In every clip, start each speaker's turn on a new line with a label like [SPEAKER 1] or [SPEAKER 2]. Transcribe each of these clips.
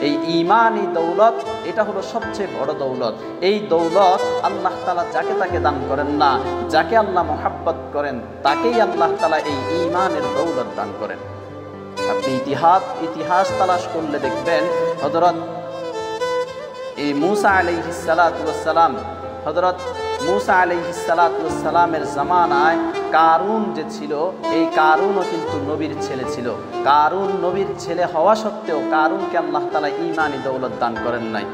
[SPEAKER 1] এই ঈমানি দৌলত এটা হলো সবচেয়ে বড় দৌলত। এই দৌলত আল্লাহ তাআলা যাকে তাকে দান করেন না, যাকে আল্লাহ মুহাব্বত করেন তাকেই আল্লাহ তাআলা এই ঈমানের দৌলত দান করেন। আপনি ইতিহাস তালাশ করলে দেখবেন হযরত মুসা আলাইহিস সালাতু ওয়াস সালাম, হযরত মুসা আলাইহিস সালাতু ওয়াস সালামের জামানায় কারুন যে ছিল, এই কারুনও কিন্তু নবীর ছেলে ছিল। কারুন নবীর ছেলে হওয়া সত্ত্বেও কারুনকে আল্লাহ তাআলা ঈমানি দৌলত দান করেন নাই।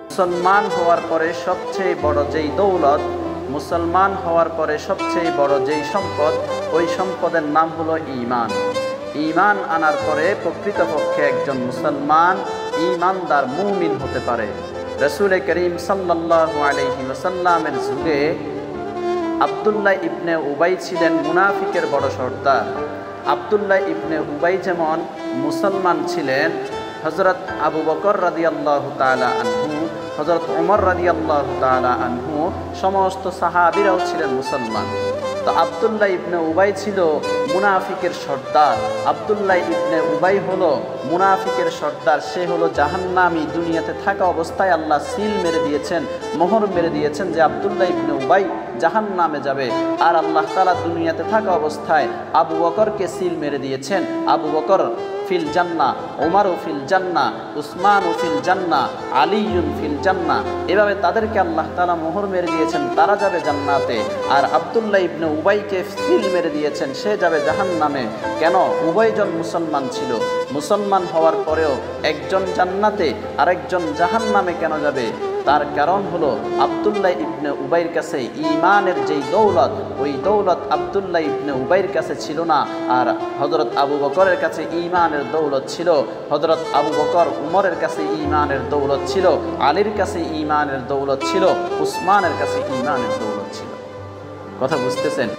[SPEAKER 1] মুসলমান হওয়ার পরে সবচেয়ে বড় যেই দৌলত, মুসলমান হওয়ার পরে সবচেয়ে বড় যেই সম্পদ, ওই সম্পদের নাম হলো ঈমান। ঈমান আনার পরে প্রকৃতপক্ষে একজন মুসলমান ঈমানদার মুমিন হতে পারে। রাসূল করিম সাল্লাল্লাহু আলাইহি ওয়াসাল্লামের যুগে আব্দুল্লাহ ইবনে উবাই ছিলেন মুনাফিকের বড় সর্দার। আব্দুল্লাহ ইবনে উবাই যেমন মুসলমান ছিলেন, হযরত আবু বকর রাদিয়াল্লাহু তাআলা আনহু, হযরত ওমর রাদিয়াল্লাহু তাআলা আনহু, সমস্ত সাহাবীরাও ছিলেন মুসলমান। তো আব্দুল্লাহ ইবনে উবাই ছিল মুনাফিকের সর্দার। আব্দুল্লাহ ইবনে উবাই হলো মুনাফিকের সর্দার। সে হলো জাহান্নামী। দুনিয়াতে থাকা অবস্থায় আল্লাহ সিল মেরে দিয়েছেন, মোহর মেরে দিয়েছেন যে আব্দুল্লাহ ইবনে উবাই জাহান্নামে যাবে। আর আল্লাহ তাআলা দুনিয়াতে থাকা অবস্থায় আবু বকরকে সিল মেরে দিয়েছেন, আবু বকর ফিল জান্নাহ, ওমরও ফিল জান্নাহ, উসমানও ফিল জান্নাহ, আলীউন ফিল জান্নাহ। এভাবে তাদেরকে আল্লাহ তাআলা মোহর মেরে দিয়েছেন, তারা যাবে জান্নাতে। আর আব্দুল্লাহ ইবনে উবাইকে সিল মেরে দিয়েছেন, সে যাবে জাহান্নামে। কেন? উভয়জন মুসলমান ছিল। মুসলমান হওয়ার পরেও একজন জান্নাতে আরেকজন জাহান্নামে কেন যাবে? তার কারণ হলো আব্দুল্লাহ ইবনে উবাইর কাছে ঈমানের যেই দৌলত, ওই দৌলত আব্দুল্লাহ ইবনে উবাইর কাছে ছিল না। আর হযরত আবু বকরের কাছে ঈমানের দৌলত ছিল, হযরত আবু বকর উমরের কাছে ঈমানের দৌলত ছিল, আলীর কাছে ঈমানের দৌলত ছিল, উসমানের কাছে ঈমানের দৌলত ছিল। কথা বুঝতেছেন?